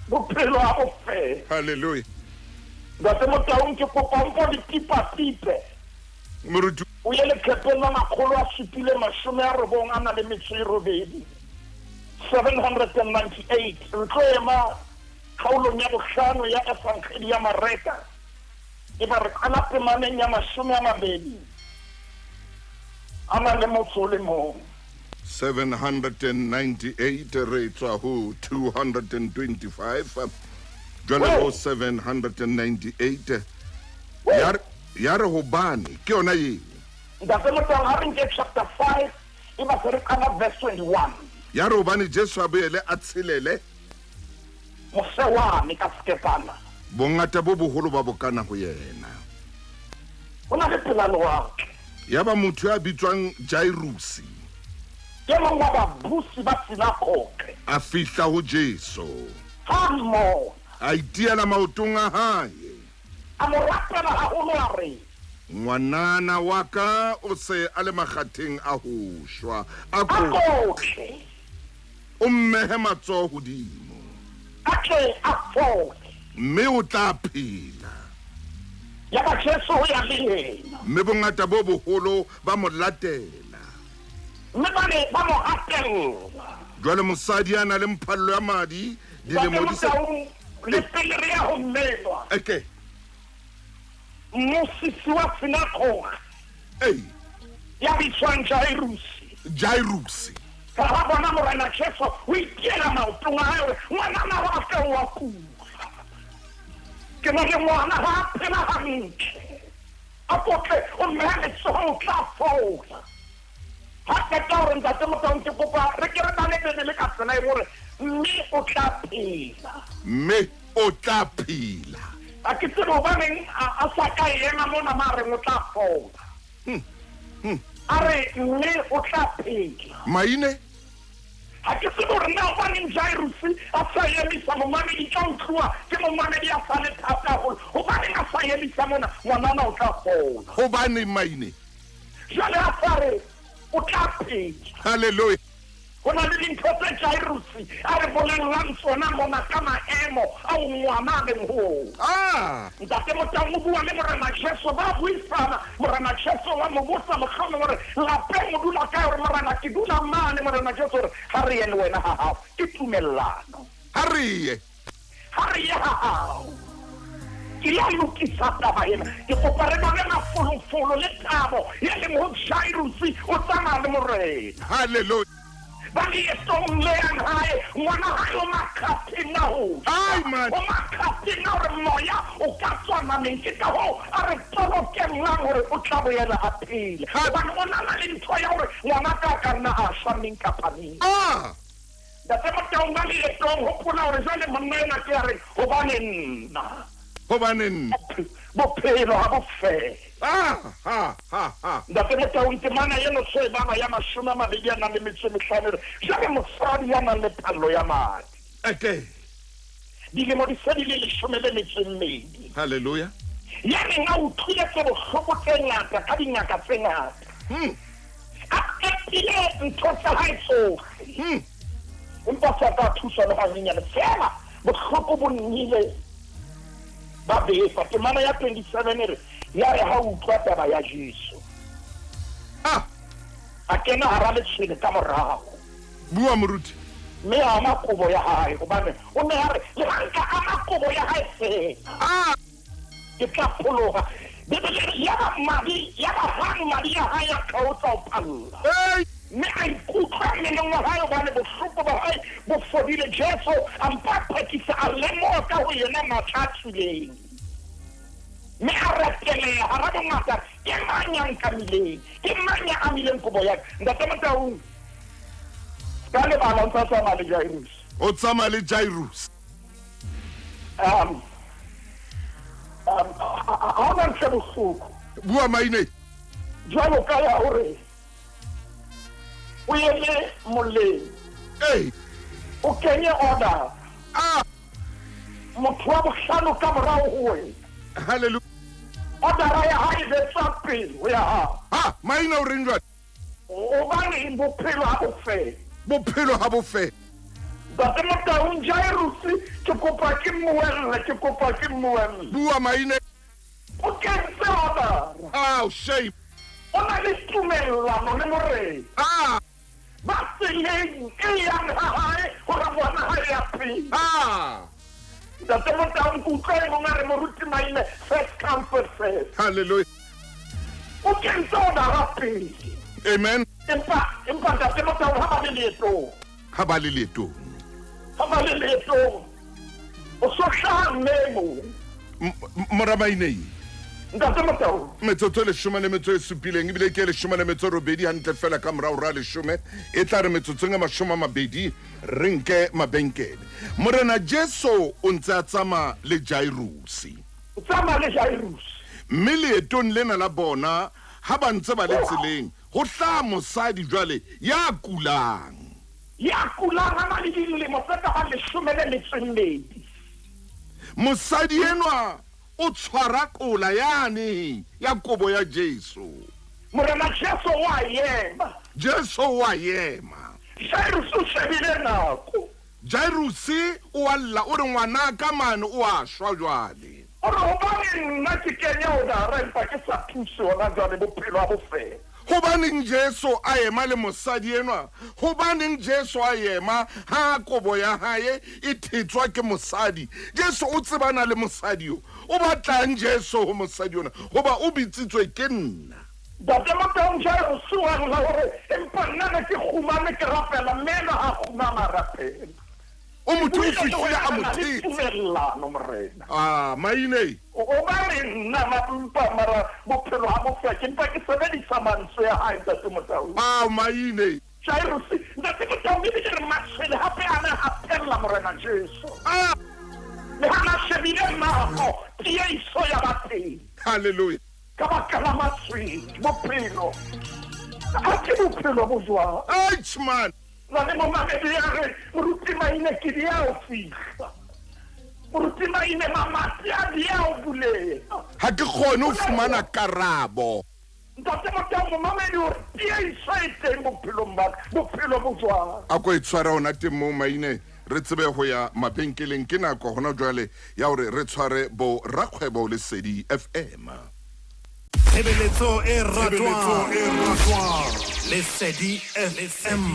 bophelo ha bo fe. Hallelujah. Ntate Motaung ke kopa mpo ditipa-tipe Moruti. o ye leqhepeng la 798 ntlo ema kgaolong ya bohlano ya efankgedi ya Mareka e ba re kana temaneng ya 20 a na le motho o le mong 798 re tswa ho 225 jwale ho 798 ya re hobane ke yona ye ntate Motaung ha re nke chapter 5 e ba re kana verse 21 ya re hobane Jesu a boele a tshelele mose wa me ka sekepana bongata bo boholo ba bokana ho yena o na le pelano wa ya ba motho ya bitswang Jairus ke mong wa babusi ba sinagoge a fihla ho Jesu ha mo a itiela maotong a hae a mo rapela haholo a re ngwanana wa ka o se a le makgatheng a ho shwa a ko akotle o mmehe matsoho hodimo ake a fole mme o tla phela ya ba Jesu ho ya le yena mme bongata bo boholo ba mo latela mme ba ne ba mo hatella jwale mosadi a na le mphallo ya madi dilemo di se le pele ya ho mmelwa okay mosisi wa sinagoge ya bitswang Jairus ka ba bona morena Jesu o itiela maotong a hae ngwanana wa ka wa kula ke na le ngwana ha phela hantle a kotle o mmele so tla fola ha ka tore ntate Motaung ke kopa re ke re tane le ka tsena e gore mme o tla phela a ke tsebe hobaneng a sa ka ema mona mare o tla fola a re mme o tla phela maine ha ke tsebe gore na hobaneng Jairus a sa emisa momamedi ka utlwa ke momamedi a sa le thata haholo hobaneng a sa emisa mona ngwanana o tla fola hobane maine jwale a sa re o tla phela hallelujah ho na le dintho tse Jairus a re bolellang tsona mona ka maemo a ngwana le ho ntate Motaung o bua le morena Jesu ba buisana morena Jesu wa mo botsa mogolo gore lapeng mo dula ka gore morena ke dula mane morena Jesu gore ha re ye le wena ha hao ke tumellano ha re ye ha hao ke la lokisa taba ena ke kopa re bone mafolofolo le tabo ya le mo Jairus o tsamaya le morena hallelujah bali etong le yang hae ngwana hae o makhatheng a ho ai man o makhatheng a re moya o ka tswa mameng ke ka ho a re polokela gore o tla boela a phele hobane o na le ntho ya gore ngwana ka nna a shwa neng kapa neng ntate Motaung ba le etong hopola gore jwale monna ena ke a re hobane nna bophelo ha bo fe ntate Motaung ke mana eno so e bana ya 25 jwale mosadi ya nang le phallo ya madi dilemo di se di le 12 hallelujah ya neng a utlwile tse bohloko tse ngata ka dingaka tse ngata a epile ntho tsa hae tsohle empa sa ka thusa le hanyenyane fela bohloko bo nnile ba befa ke mana ya 27 re ya re ha utlwa taba ya Jesu a kena hara letshele ka morago bua moruti mme a makobo ya hae hobane o ne a re le banka a makobo ya hae fela ke tla phologa ya madi ya ya hae ya kaotsa o phalla mme a ikutlwa mmeleng wa hae hobane bohloko ba hae bo fodile Jesu a mpa phakisa a lemoha ka ho yena matla a tswileng mme a reteleha hara bongata ke mang ya nkamileng ke mang ya amileng kobo ya ntate Motaung ka lebala o tsamaya le Jairus o tsamaya le Jairus ha ona ntse bohloko bua maine jwalo ka ya hore o yele moleng Hey. o kenye order motho wa bohlano ka morao ho wena Hallelujah. order ya hae be tsa pele ho ya hao Ha, maina o reng jwale? o bane bophelo ha bo fe Bophelo ha bo fe. ntate Motaung Jairus ke kopa ke mmuelle Bua maina. o kentse order Oh, shame. o na le tumellano le morena ba tseleng e yang ha hae hore bona hae ya pele ntate Motaung ke utlwa mo ngare moruti maine first come first serve Hallelujah. o kentse order ha pele Amen. empa ntate Motaung ha ba le leetong Ha ba le leetong. o so hlaha memo Moramainei. ntate Motaung Metsotso le 17 ebile ke le 18 hantle fela ka morao ra le 10 e tla re metsotsong e 20 re nke mabenkele. Morena Jesu o ntse a tsama le Jairus. tsama le Jairus Mme leetong lena la bona ha ba ntse ba le tseleng ho hla mosadi jwale ya kulang. ya kulang a na le dilemo tse ka ba 12 Mosadi enwa o tshwara kola yane ya kobo ya Jesu. morena Jesu wa yema Jairus o shebile nako Jairus o alla o re ngwana ka mane o a shwa jwale. o re hobane nna ke kenya o da rempa ke sa thuse ona jwale bophelo a bo fela Hobaneng Jesu a ema le mosadi enwa? Hobaneng Jesu a ema ha kobo ya hae e thetswa ke mosadi? Jesu o tsebana le mosadi o batlang Jesu ho mosadi ona hoba o bitsitswe ke nna. ntate Motaung Jairus wa la hore empa nna ke khumame ke rapela mena ha khumama rapela O motho o fihlile a mothetse. tumellano morena Maine. o ba re nna mpa mara bophelo ha bo fe ke mpa ke sebedisa mantswe ya hae ntate Motaung Maine. Jairus ntate Motaung ke re masele hape ana hapella morena Jesu le hana shebile nako ke iso ya bateng Hallelujah. ka baka la maswe bophelo a ke bophelo bo jwang Ach man. la le mamedi ya re moruti maine ke dia o fihla moruti maine mamati a dia o bule Ha ke kgone ho fumana karabo. ntate Motaung mamedi o dia isaite bophelo bo jwang A ko itshwara ona temo maine re tsebe ho ya mabenkeleng ke nako hona jwale ya hore re tshware bo rakgwebo le Sedi FM. Tshebeletso e ratwang le Sedi FM.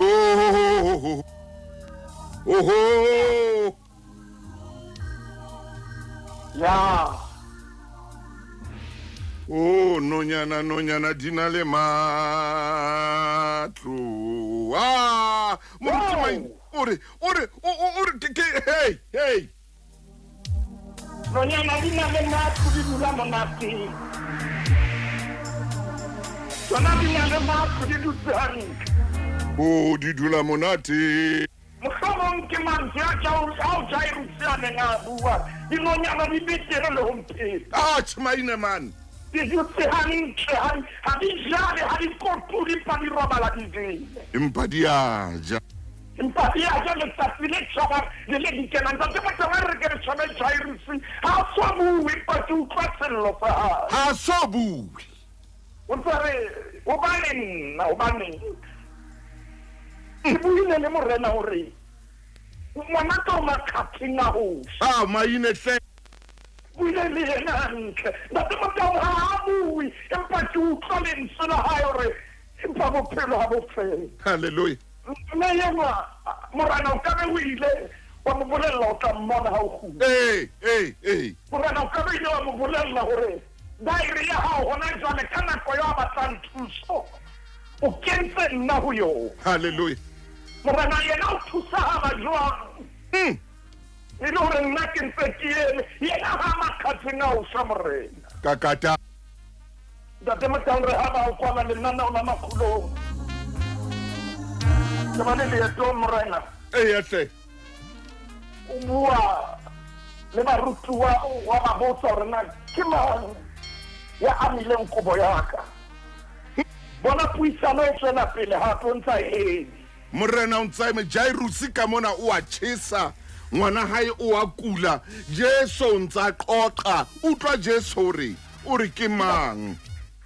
Oh. ya Oh, nonyana dina le matlo. Moruti maine. Ore, hey. nonyana di na le matlo di dula monate tsona di na le matlo di dutse hantle Oh, di dula monate. mohlomong ke mantswe a Jairus a neng a bua dinonyana di betere le ho mphela Maine man. di dutse hantle ha di jale ha di kotuli pa di robala di jele Empa di a ja. empa di a ja letsatsi le tshwara le le dikelang ntate Motaung re ke re tshwane Jairus ha so bue pa ke utlwa sello sa hae Ha so bue. o tsare o bane ke buile le morena hore ngwana ka o makhathing a ho Maine hle. buile le yena hantle ntate Motaung ha bue empa ke utlwa lentswe la hae hore empa bophelo ha bo fela Hallelujah. mme yena morena o ka be o ile wa mo bolella o tla mmona ha o kgutla Hey. morena o ka be ile wa mo bolella hore dairi ya hao hona jwale ka nako yo a batlang thuso o kentse nna ho yona Hallelujah. morena yena o thusa ha ba jwang e le hore nna ke ntse ke eme yena ha makhatheng a o sa morena Kakata. ntate Motaung re ha ba o kwana lenaneo la Makgulong ke ba le leetong morena Hle. o bua le barutuwa wa ba botsa hore na ke mang ya amileng kobo ya ka bona puisano e tswela pele hape o ntsa e morena o ntsa eme Jairus ka mona o a tjhesa ngwana hae o a kula Jesu o ntsa qoqa utlwa Jesu o re ke mang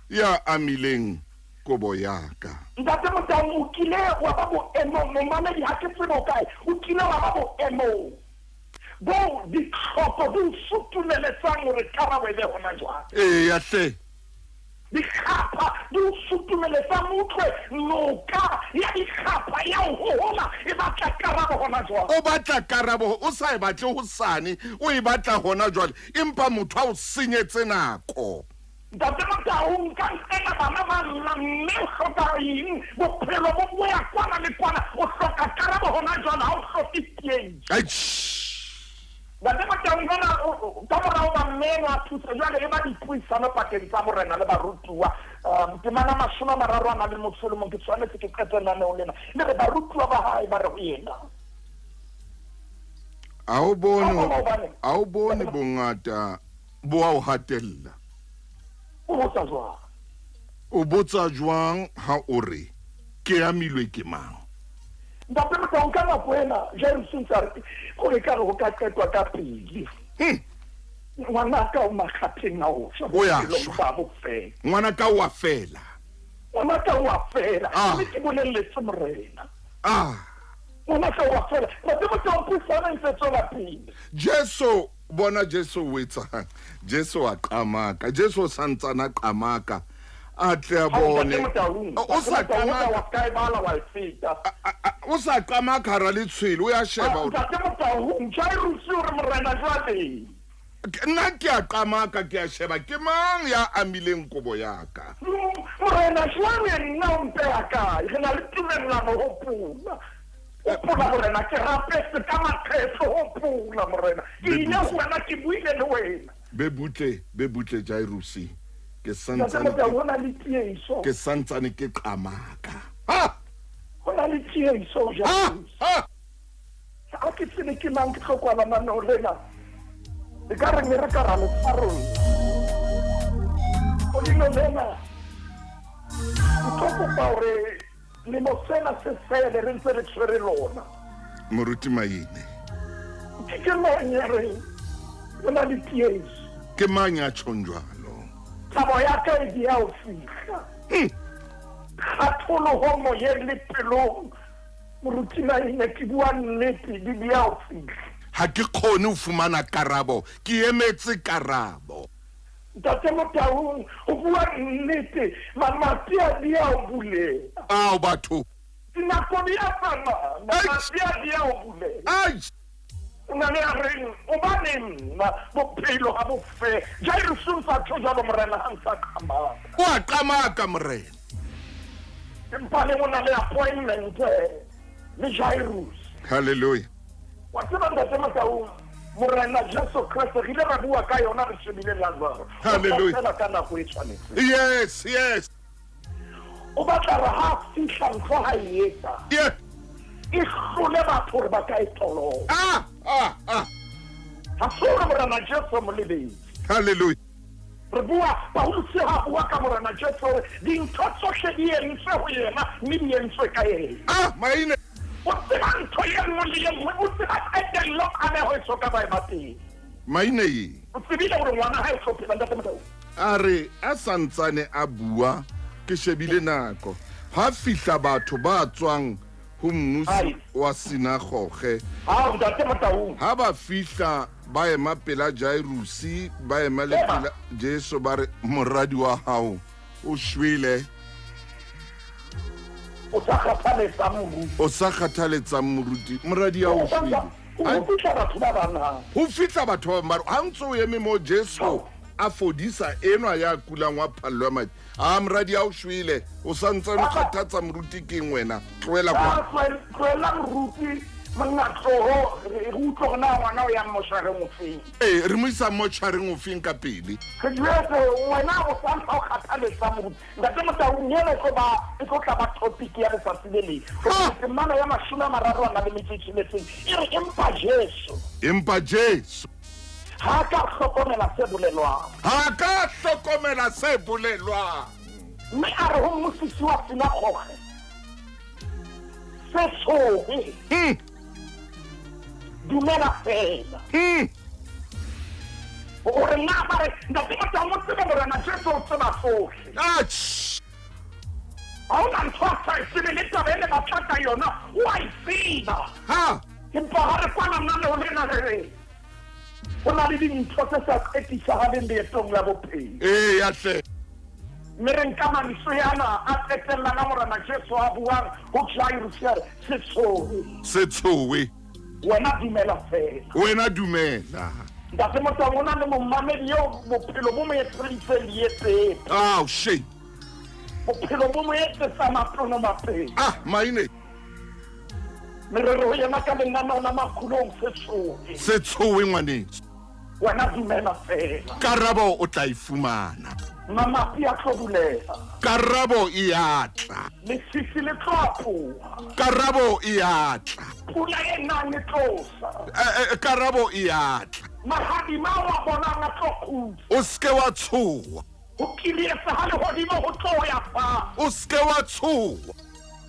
ya amileng kobo yaka ntate Motau o kile wa ba boemo momamedi ha ke tsebo kae o kile wa ba boemo bo ditlhopho di sutumeletsang gore karabo e be gona jwang ya hle dikgapa di sutumeletsa motlwe noka ya dikgapa ya ho hola e batla karabo gona jwang o batla karabo o sa e batle ho sane o e batla gona jwale empa motho a o senyetse nako ntate Motau nka ntena bana ba nna mme o hloka eng bophelo bo ya kwana le kwana o hloka karabo gona jwale ha o hloke stage ntate Motau ngwana ka morao ba mmeno a thusa jwale e ba dipuisano pakeng tsa morena le barutuwa ke mana 30 le motsolo mo ke tshwanetse ke qetelane o lena le re barutuwa ba hae ba re ho yena a o bone bongata bo a o hatella o botsa jwang ha o re ke amilwe ke mang ntate Motau ka nako ena Jairus o re ka re go ka qetwa ka pele ngwana ka o makgapheng a o ngwana ka wa fela mme ke boleletse morena ngwana ka wa fela ntate Motau puisano e ntse tswela pele Jesu bona Jesu o etsang Jesu a qamaka Jesu santsana qamaka a tle a bone o sa qamaka ra le tshwele o ya sheba nna ke a qamaka ke a sheba ke mang ya amileng kobo yaka morena jwale nna o mpeya kae re na le tumellano ho pula o pula morena ke rapetse ka maqhetho ho pula morena ke ile ho wena ke buile le wena be butle Jairus ke santsane ke qamaka hona le tieso Jairus ha ke tsene ke mang ke tlhokwana mano lena e ka re re ka ra le tsarolla o dino lena o tlokopa gore lemo sena se fele re ntse re tshwere lona moruti maine ke manyere hona le tieso ke manya tshonjwalo tabo ya ka e dia o fihla kgathologo moyeng le pelong moruti maine ke bua nnete di dia o fihla ha ke khone o fumana karabo ke emetse karabo ntate Motau o bua nnete mamati a dia o bule batho dinako di a tsamaya mamati a dia o bule una le a reng o ba nna bophelo ha bo fe Jairus sa tshojalo morena ha ntsa qamaka o a qamaka morena empa le mona le appointment le Jairus hallelujah wa tseba ntate Motau morena Jesu Christ re ile ra bua ka yona re shebile Lazarus hallelujah ka nako e tshwanetse yes o batla re ha fihla ntho ha etsa ihlule batho re ba ka etologa ha sona morena Jesu molebedi hallelujah re bua Paulus ha bua ka morena Jesu dintho tsohle di entswe ho yena mme di entswe ka yena maine o tseba ntho ye nngwe le ye nngwe o tseba qetello kameho e soka ba e bateng maine o tsebile gore ngwana ha e hlophela ntate Motau a re a santsane a bua ke shebile nako ha fihla batho ba tswang ho mmuso wa sinagoge ntate Motau ha ba fihla ba ema pela Jairus ba ema le pela Jesu ba re moradi wa hao o shwele o sa kgathaletsa moruti moradi ya o shwele ho fihla batho ba maro ha ntse o eme mo Jesu a fodisa eno ya kulang wa phallo madi moradi ya o shwele o sa ntse o kgathatsa moruti ke wena tloela moruti mnatloho re utlwa na ngwana o ya moshwareng o feng re mo isa moshwareng o feng ka pele ke jwetse wena o sa ntse o kgathaletsa moruti ntate Motau nyela e tlo tla ba topic ya letsatsi le le temana ya 30 le metšhitšhiletseng e re empa Jesu ha ka hlokomela se bolelwang mme a re ho mosisi wa sinagoge se soge dumela fela o re nna ba re ntate motho mo tsebe morena Jesu o tseba soge ha ona ntho a sa tsebe tabele ba tlata yona wa isina empa ha re kwana nna le lena le o na le dintho tse sa etisagaleng leetong la bophelo ya hle mme re nka maniso yana a qetella ka morena Jesu a buang ho Jairus se tshowe wena dumela fela ntate motho o na le mommamedi yo bophelo bo mo etseditseng dieteng shame bophelo bo mo etsetsa mapono mapedi maine merero ho yena ka lenaneo la Makgulong se tshowe ngwanetso wena dumela fela karabo o tla ifumana mamapi a tlobulega karabo e atla lesisi le tloapoha karabo e atla pula e nang e tlosa karabo e atla mahadima wa bonang a tlokgutsa o ske wa tshowa ho kilietsa ha lehodimo ho tlo ya fa o ske wa tshowa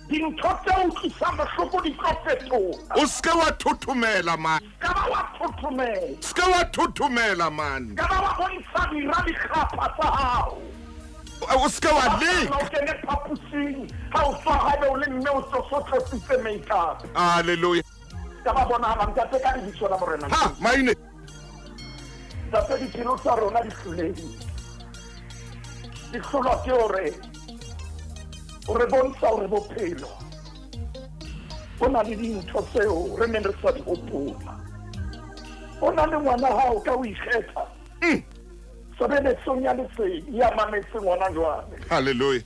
dintho tse utlwisang bohloko di tlo fetoha o ske wa thuthumela man ka ba wa thuthumela ske wa thuthumela man ka ba wa bontsha dira dikgapha tsa hao o ske wa leka o kene phapusing ha o tshwara o le mme o tsosotlositse meikape halleluja ka ba bonahalang ntate ka lebitso la morena maine ntate dipelo tsa rona di hlolehile di hlolwa ke hore o re bontsha hore bophelo o na le dintho tseo re neng re sa di hopola o na le ngwana hao ka o ikgetha sebeletsong ya lesedi ya mametse ngwana jwale halleluja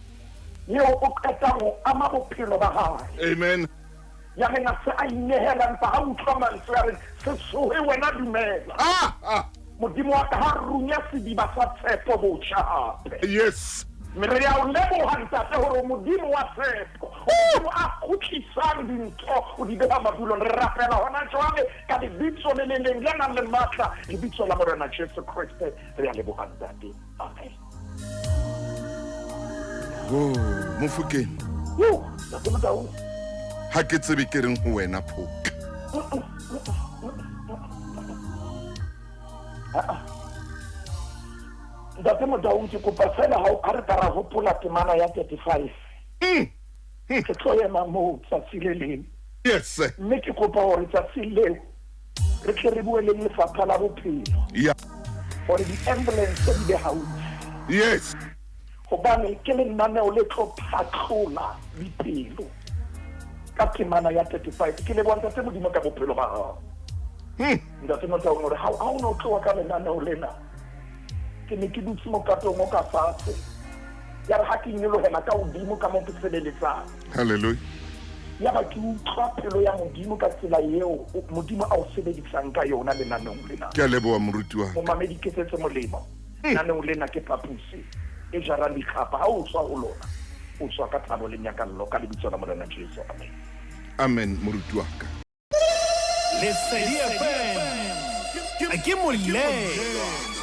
yeo o qetang ho ama bophelo ba hae amen ya reng a se a inehela mpa ha utlwa mantswe ya reng se sohe wena dumela modimo wa ka ha runya sediba sa tshepo botjha hape yes mere ya o leboha ntate hore modimo wa tshepo modimo a kgutlisang dintho o di beha madulong re rapela hona jwale ka lebitso le leng le nang le matla lebitso la morena Jesu Kriste re ya leboha ntate amen Mofokeng ntate Motaung ha ke tsebe ke reng ho wena phoka ntate Motaung ke kopa fela ha re ka ra hopola temana ya 35 ke tlo ema moo tsatsi le leng yes mme ke kopa hore tsatsi leo re tle re bue le lefapha la bophelo hore di-ambulance di be haufi yes hobane ke lenaneo le tlo phatlola dipelo ka temana ya 35 ke le bontsha tse modimo ka bophelo ba hao ntate Motaung hore ha o no tloa ka lenaneo lena ke ne ke dutse mo katong o ka fatshe ya re ha ke nyelohela ka hodimo ka mo ke sebeletsang halleluja ya ba ke utlwa pelo ya modimo ka tsela eo modimo a o sebedisang ka yona lenaneong lena ke a leboha moruti wa mo mamedi ke setse molemo lenaneong lena ke phapusi e jarang dikgapa ha o tswa ho lona o tswa ka thabo le nyakallo ka lebitso la morena Jesu amen amen moruti wa ka Lesedi FM ke molelo